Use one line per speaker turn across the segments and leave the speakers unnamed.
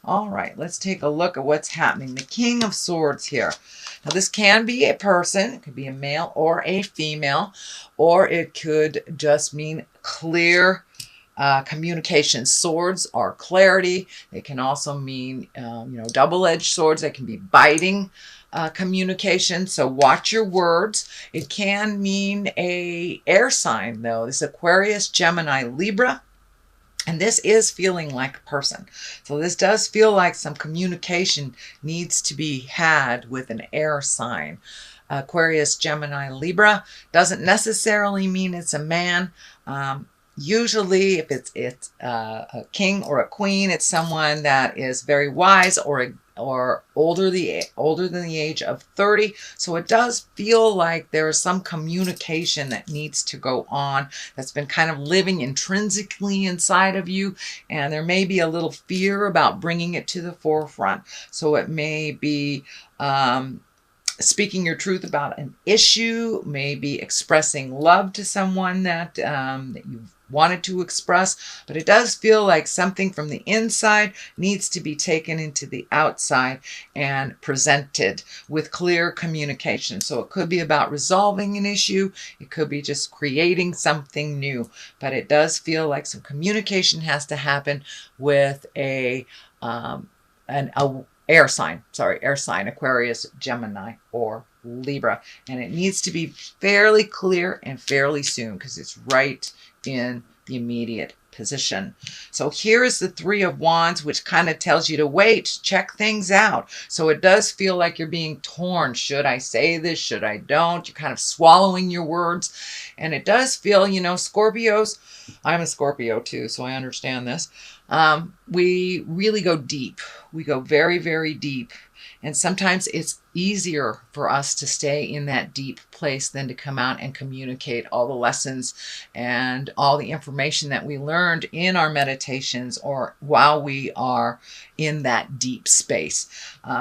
All right, let's take a look at what's happening. The King of Swords here. Now, this can be a person. It could be a male or a female, or it could just mean clear communication. Swords are clarity. They can also mean, double-edged swords. They can be biting communication. So watch your words. It can mean a air sign, though. This Aquarius, Gemini, Libra. And this is feeling like a person. So this does feel like some communication needs to be had with an air sign. Aquarius, Gemini, Libra doesn't necessarily mean it's a man. Usually, if it's a king or a queen, it's someone that is very wise or older than the age of 30. So it does feel like there is some communication that needs to go on that's been kind of living intrinsically inside of you, and there may be a little fear about bringing it to the forefront. So it may be speaking your truth about an issue, maybe expressing love to someone that you've wanted to express, but it does feel like something from the inside needs to be taken into the outside and presented with clear communication. So it could be about resolving an issue, it could be just creating something new, but it does feel like some communication has to happen with an air sign, Aquarius, Gemini, or Libra. And it needs to be fairly clear and fairly soon because it's right in the immediate position. So here is the Three of Wands, which kind of tells you to wait, check things out. So it does feel like you're being torn. Should I say this? Should I don't? You're kind of swallowing your words. And it does feel, Scorpios, I'm a Scorpio too, so I understand this. We really go deep. We go very, very deep. And sometimes it's easier for us to stay in that deep place than to come out and communicate all the lessons and all the information that we learned in our meditations or while we are in that deep space.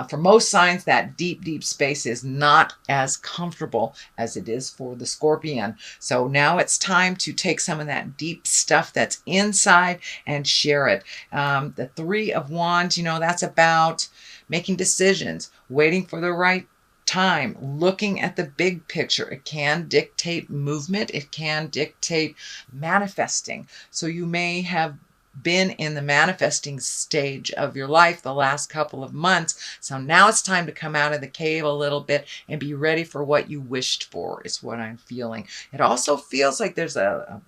For most signs, that deep, deep space is not as comfortable as it is for the Scorpion. So now it's time to take some of that deep stuff that's inside and share it. The Three of Wands, that's about making decisions, waiting for the right time, looking at the big picture. It can dictate movement. It can dictate manifesting. So you may have been in the manifesting stage of your life the last couple of months. So now it's time to come out of the cave a little bit and be ready for what you wished for, is what I'm feeling. It also feels like there's a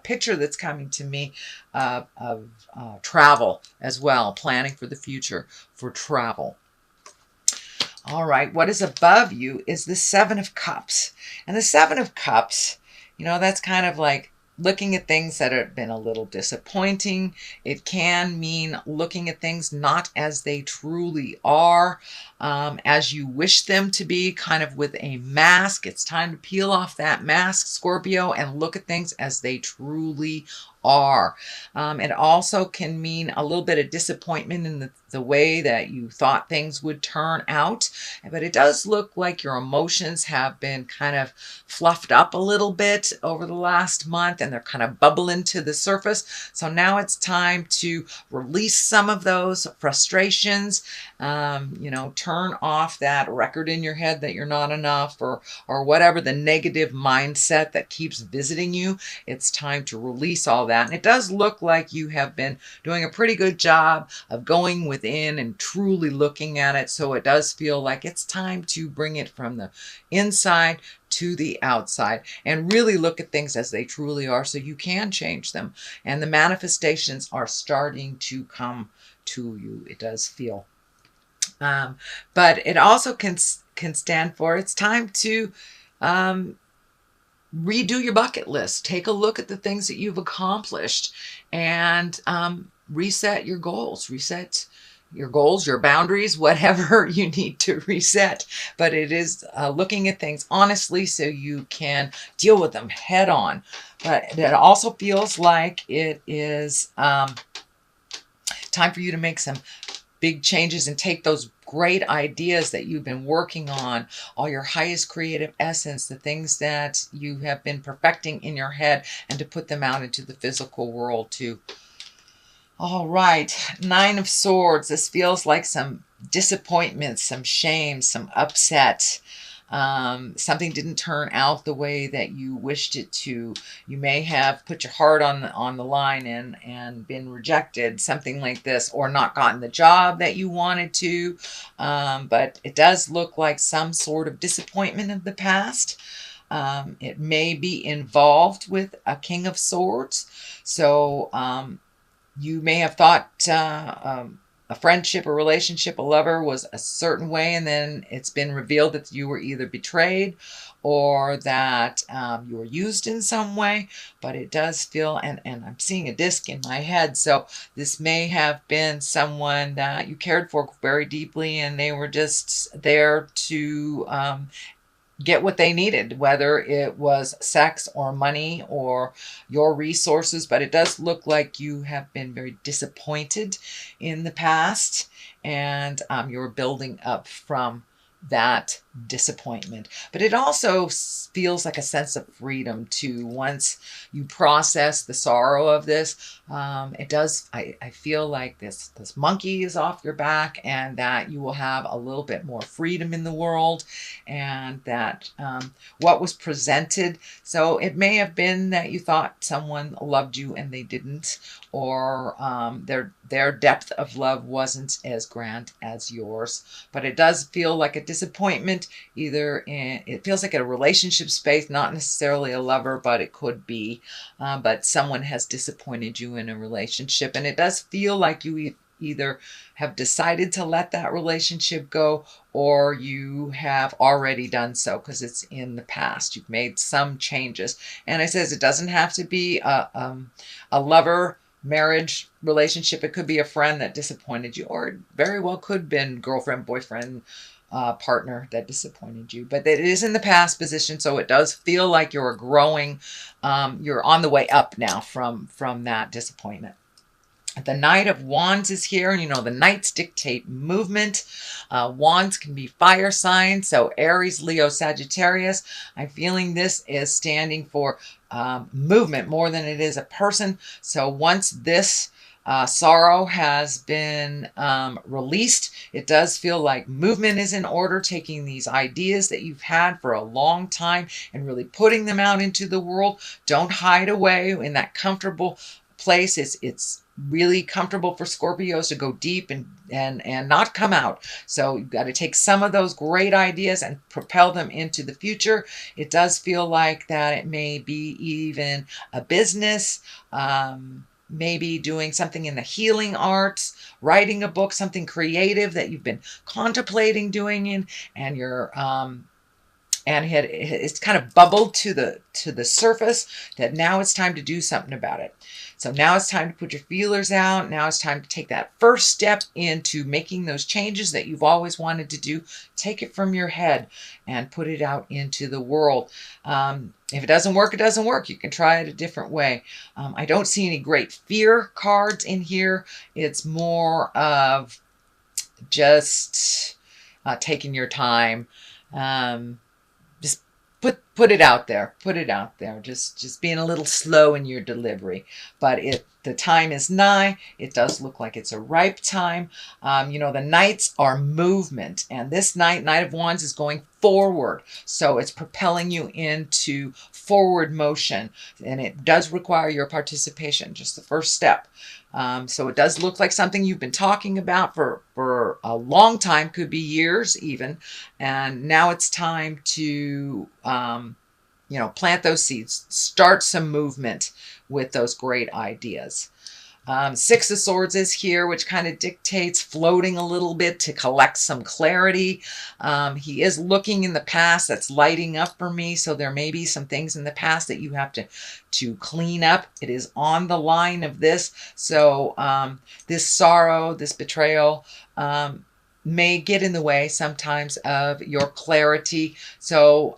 picture that's coming to me of travel as well, planning for the future for travel. All right, what is above you is the Seven of Cups. And the Seven of Cups, that's kind of like looking at things that have been a little disappointing. It can mean looking at things not as they truly are, as you wish them to be, kind of with a mask. It's time to peel off that mask, Scorpio, and look at things as they truly are. It also can mean a little bit of disappointment in the way that you thought things would turn out. But it does look like your emotions have been kind of fluffed up a little bit over the last month, and they're kind of bubbling to the surface. So now it's time to release some of those frustrations, turn off that record in your head that you're not enough, or whatever the negative mindset that keeps visiting you. It's time to release all that. And it does look like you have been doing a pretty good job of going within and truly looking at it. So it does feel like it's time to bring it from the inside to the outside and really look at things as they truly are so you can change them. And the manifestations are starting to come to you, it does feel. But it also can stand for, it's time to redo your bucket list. Take a look at the things that you've accomplished and reset your goals. Reset your goals, your boundaries, whatever you need to reset. But it is looking at things honestly so you can deal with them head on. But it also feels like it is time for you to make some big changes and take those great ideas that you've been working on, all your highest creative essence, the things that you have been perfecting in your head, and to put them out into the physical world to All right, Nine of Swords. This feels like some disappointment, some shame, some upset. Something didn't turn out the way that you wished it to. You may have put your heart on the line and been rejected, something like this, or not gotten the job that you wanted to. But it does look like some sort of disappointment of the past. It may be involved with a King of Swords. So you may have thought a friendship, a relationship, a lover was a certain way, and then it's been revealed that you were either betrayed or that you were used in some way. But it does feel, and I'm seeing a disc in my head, so this may have been someone that you cared for very deeply, and they were just there to get what they needed, whether it was sex or money or your resources. But it does look like you have been very disappointed in the past, and you're building up from that disappointment. But it also feels like a sense of freedom too. Once you process the sorrow of this, it does, I feel like this monkey is off your back, and that you will have a little bit more freedom in the world, and that what was presented, so it may have been that you thought someone loved you and they didn't, or their depth of love wasn't as grand as yours. But it does feel like a disappointment, either in, it feels like a relationship space, not necessarily a lover, but it could be. But someone has disappointed you in a relationship, and it does feel like you either have decided to let that relationship go, or you have already done so because it's in the past. You've made some changes. And it says it doesn't have to be a lover, marriage, relationship. It could be a friend that disappointed you, or it very well could have been girlfriend, boyfriend, partner that disappointed you. But it is in the past position, so it does feel like you're growing. You're on the way up now from that disappointment. The Knight of Wands is here, and you know the Knights dictate movement. Wands can be fire signs, so Aries, Leo, Sagittarius. I'm feeling this is standing for movement more than it is a person. So once this sorrow has been released, it does feel like movement is in order, taking these ideas that you've had for a long time and really putting them out into the world. Don't hide away in that comfortable place. It's really comfortable for Scorpios to go deep and not come out. So you've got to take some of those great ideas and propel them into the future. It does feel like that it may be even a business, maybe doing something in the healing arts, writing a book, something creative that you've been contemplating doing, and you're and it's kind of bubbled to the surface that now it's time to do something about it. So now it's time to put your feelers out. Now it's time to take that first step into making those changes that you've always wanted to do. Take it from your head and put it out into the world. If it doesn't work, it doesn't work. You can try it a different way. I don't see any great fear cards in here. It's more of just taking your time. Just put it out there. Put it out there. Just being a little slow in your delivery. But the time is nigh. It does look like it's a ripe time. You know, the Knights are movement. And this Knight of Wands, is going forward. So it's propelling you into forward motion. And it does require your participation. Just the first step. So it does look like something you've been talking about for a long time, could be years even. And now it's time to, you know, plant those seeds, start some movement with those great ideas. Six of Swords is here, which kind of dictates floating a little bit to collect some clarity. He is looking in the past. That's lighting up for me. So there may be some things in the past that you have to clean up. It is on the line of this. So this sorrow, this betrayal, may get in the way sometimes of your clarity. So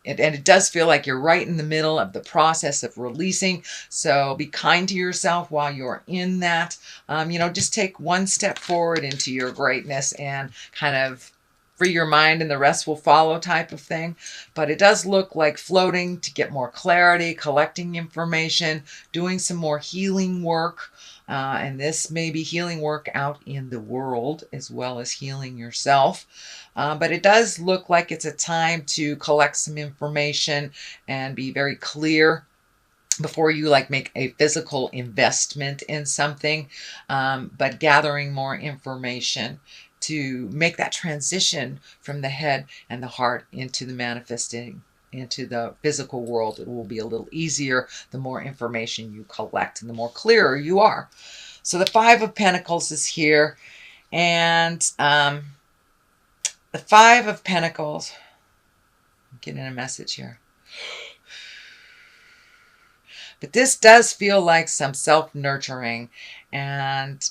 and it does feel like you're right in the middle of the process of releasing. So be kind to yourself while you're in that. You know, just take one step forward into your greatness and kind of free your mind, and the rest will follow type of thing. But it does look like floating to get more clarity, collecting information, doing some more healing work. And this may be healing work out in the world as well as healing yourself. But it does look like it's a time to collect some information and be very clear before you like make a physical investment in something, but gathering more information to make that transition from the head and the heart into the manifesting into the physical world. It will be a little easier the more information you collect and the more clearer you are. So the Five of Pentacles is here, and the Five of Pentacles, I'm getting a message here. But this does feel like some self-nurturing and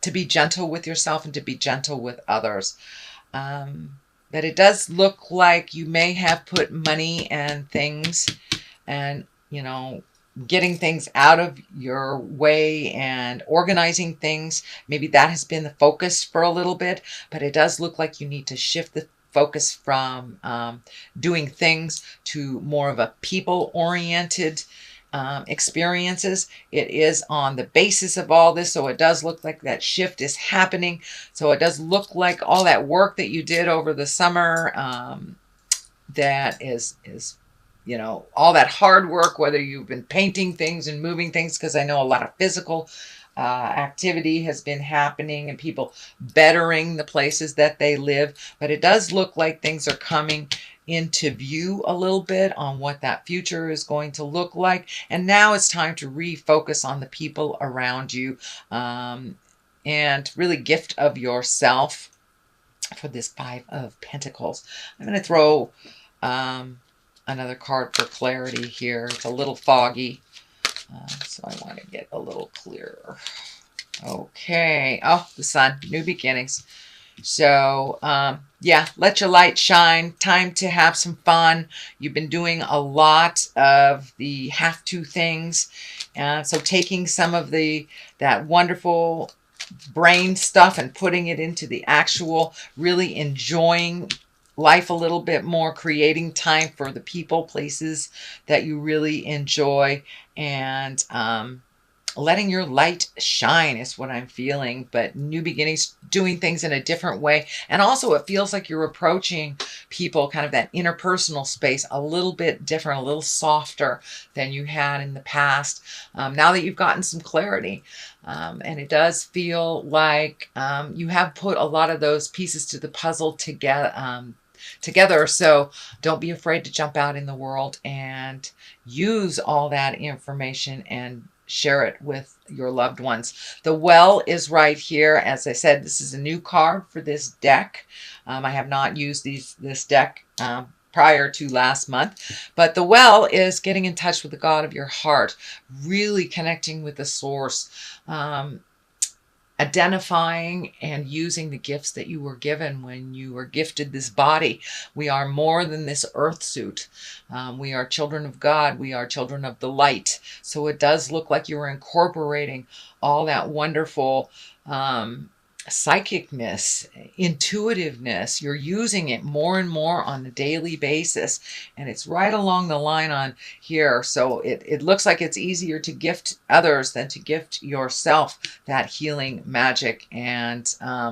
to be gentle with yourself and to be gentle with others. But it does look like you may have put money and things and, you know, getting things out of your way and organizing things. Maybe that has been the focus for a little bit, but it does look like you need to shift the focus from doing things to more of a people-oriented experiences. It is on the basis of all this, so it does look like that shift is happening. So it does look like all that work that you did over the summer, that is you know, all that hard work, whether you've been painting things and moving things, because I know a lot of physical activity has been happening and people bettering the places that they live. But it does look like things are coming into view a little bit on what that future is going to look like. And now it's time to refocus on the people around you, and really gift of yourself for this Five of Pentacles. I'm going to throw another card for clarity here. It's a little foggy, so I want to get a little clearer. Okay. Oh, the Sun. New beginnings. So, yeah, let your light shine. Time to have some fun. You've been doing a lot of the have-to things. So taking some of that wonderful brain stuff and putting it into the actual, really enjoying life a little bit more, creating time for the people, places that you really enjoy, and letting your light shine is what I'm feeling. But new beginnings, doing things in a different way. And also it feels like you're approaching people, kind of that interpersonal space, a little bit different, a little softer than you had in the past, now that you've gotten some clarity. And it does feel like you have put a lot of those pieces to the puzzle together. So don't be afraid to jump out in the world and use all that information and share it with your loved ones. The Well is right here. As I said, this is a new card for this deck. I have not used this deck prior to last month, but the Well is getting in touch with the God of your heart, really connecting with the source, identifying and using the gifts that you were given when you were gifted this body. We are more than this earth suit. We are children of God. We are children of the light. So it does look like you're incorporating all that wonderful psychicness, intuitiveness. You're using it more and more on a daily basis, and it's right along the line on here. So it looks like it's easier to gift others than to gift yourself that healing magic and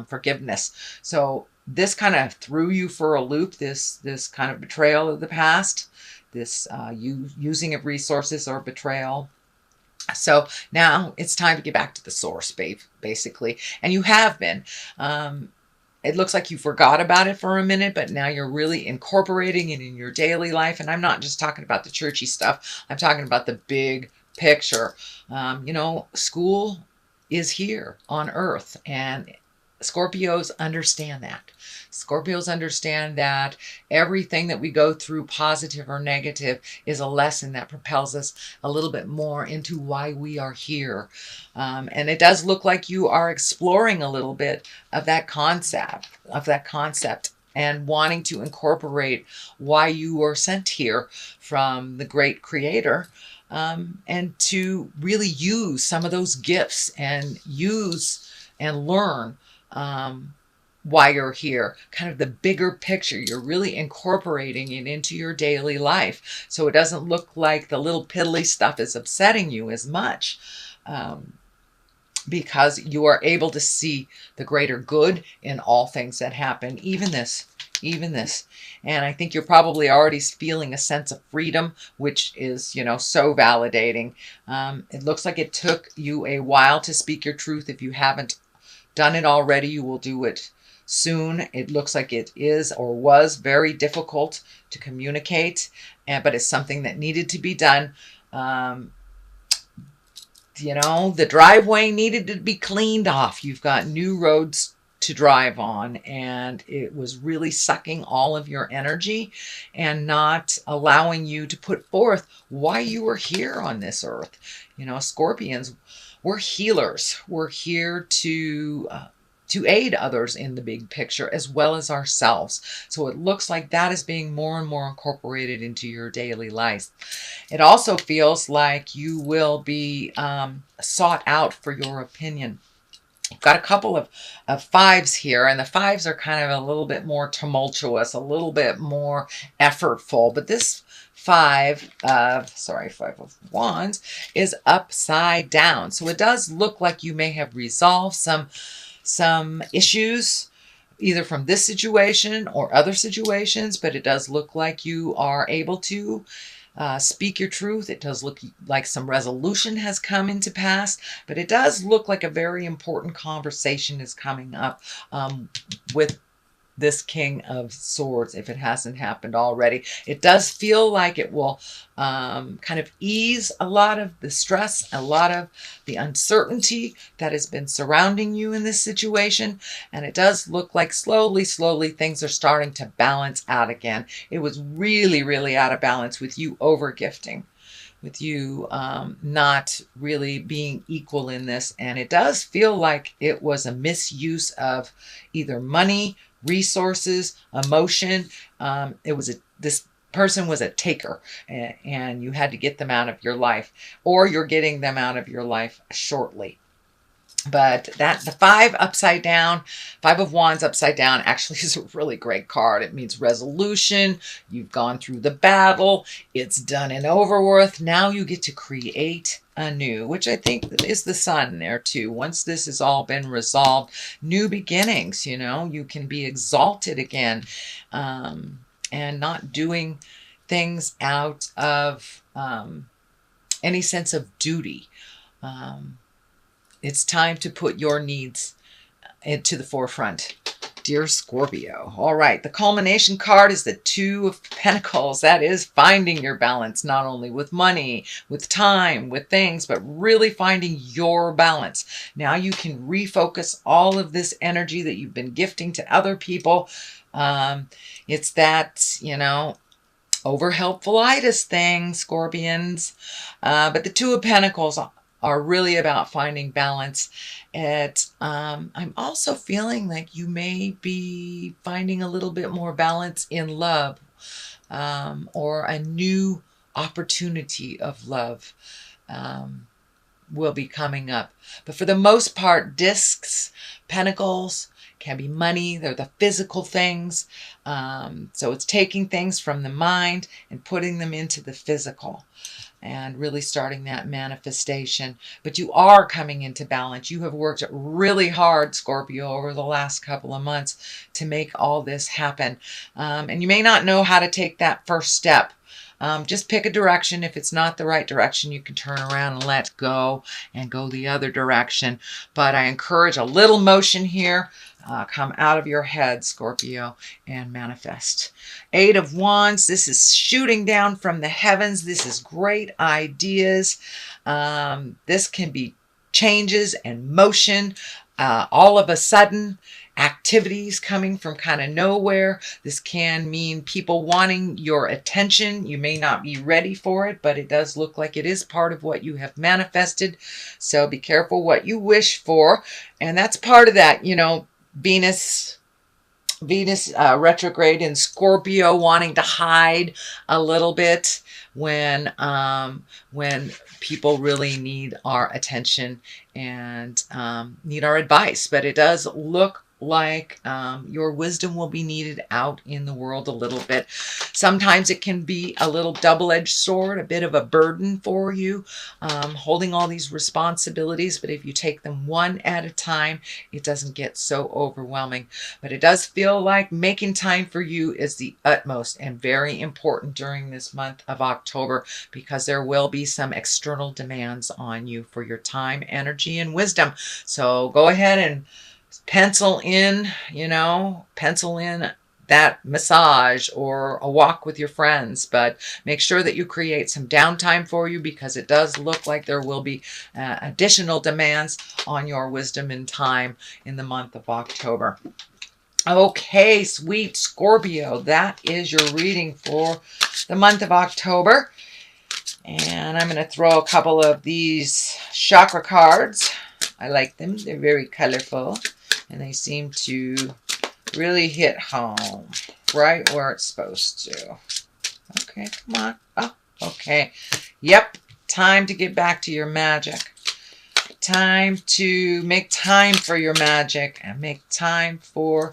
forgiveness. So this kind of threw you for a loop, this kind of betrayal of the past, this using of resources or betrayal. So now it's time to get back to the source, basically. And you have been. It looks like you forgot about it for a minute, but now you're really incorporating it in your daily life. And I'm not just talking about the churchy stuff. I'm talking about the big picture. You know, school is here on Earth, and Scorpios understand that. Scorpios understand that everything that we go through, positive or negative, is a lesson that propels us a little bit more into why we are here. And it does look like you are exploring a little bit of that concept, and wanting to incorporate why you were sent here from the great creator, and to really use some of those gifts and use and learn why you're here, kind of the bigger picture. You're really incorporating it into your daily life, so it doesn't look like the little piddly stuff is upsetting you as much. because you are able to see the greater good in all things that happen, even this. And I think you're probably already feeling a sense of freedom, which is, so validating. It looks like it took you a while to speak your truth. If you haven't done it already, you will do it soon. It looks like it is or was very difficult to communicate, but it's something that needed to be done. The driveway needed to be cleaned off. You've got new roads to drive on, and it was really sucking all of your energy and not allowing you to put forth why you were here on this earth. Scorpions, we're healers. We're here to aid others in the big picture as well as ourselves. So it looks like that is being more and more incorporated into your daily life. It also feels like you will be sought out for your opinion. You've got a couple of fives here, and the fives are kind of a little bit more tumultuous, a little bit more effortful. But this five of wands is upside down. So it does look like you may have resolved some issues either from this situation or other situations, but it does look like you are able to speak your truth. It does look like some resolution has come into pass, but it does look like a very important conversation is coming up with this King of Swords, if it hasn't happened already. It does feel like it will kind of ease a lot of the stress, a lot of the uncertainty that has been surrounding you in this situation. And it does look like slowly things are starting to balance out again. It was really, really out of balance with you over-gifting, with you not really being equal in this. And it does feel like it was a misuse of either money, resources, emotion. This person was a taker, and you had to get them out of your life, or you're getting them out of your life shortly. But the five of wands upside down actually is a really great card. It means resolution. You've gone through the battle. It's done and over with. Now you get to create anew, which I think is the sun there too. Once this has all been resolved, new beginnings, you can be exalted again, and not doing things out of any sense of duty. It's time to put your needs into the forefront, dear Scorpio. All right, the culmination card is the Two of Pentacles. That is finding your balance, not only with money, with time, with things, but really finding your balance. Now you can refocus all of this energy that you've been gifting to other people. It's that, over helpfulitis thing, Scorpions. But the Two of Pentacles are really about finding balance. I'm also feeling like you may be finding a little bit more balance in love, or a new opportunity of love will be coming up. But for the most part, discs, pentacles can be money. They're the physical things. So it's taking things from the mind and putting them into the physical, and really starting that manifestation. But you are coming into balance. You have worked really hard, Scorpio, over the last couple of months to make all this happen. And you may not know how to take that first step. Just pick a direction. If it's not the right direction, you can turn around and let go and go the other direction. But I encourage a little motion here. Come out of your head, Scorpio, and manifest. Eight of Wands. This is shooting down from the heavens. This is great ideas. This can be changes and motion. All of a sudden, activities coming from kind of nowhere. This can mean people wanting your attention. You may not be ready for it, but it does look like it is part of what you have manifested. So be careful what you wish for. And that's part of that, Venus retrograde in Scorpio, wanting to hide a little bit when people really need our attention and need our advice. But it does look like your wisdom will be needed out in the world a little bit. Sometimes it can be a little double-edged sword, a bit of a burden for you, holding all these responsibilities. But if you take them one at a time, it doesn't get so overwhelming. But it does feel like making time for you is the utmost and very important during this month of October, because there will be some external demands on you for your time, energy, and wisdom. So go ahead and pencil in that massage or a walk with your friends, but make sure that you create some downtime for you, because it does look like there will be additional demands on your wisdom and time in the month of October. Okay, sweet Scorpio, that is your reading for the month of October. And I'm going to throw a couple of these chakra cards. I like them. They're very colorful, and they seem to really hit home right where it's supposed to. Okay, come on. Oh, okay. Yep, time to get back to your magic. Time to make time for your magic and make time for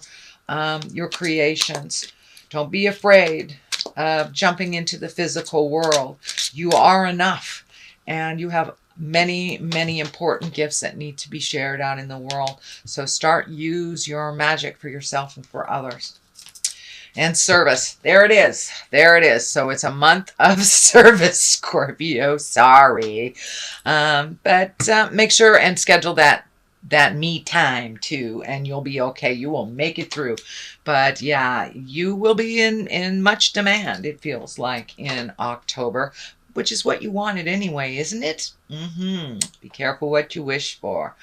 your creations. Don't be afraid of jumping into the physical world. You are enough, and you have many, many important gifts that need to be shared out in the world. So use your magic for yourself and for others. And service. There it is. There it is. So it's a month of service, Scorpio. Sorry. But make sure and schedule that me time too, and you'll be okay. You will make it through. But yeah, you will be in much demand, it feels like, in October, which is what you wanted anyway, isn't it? Be careful what you wish for.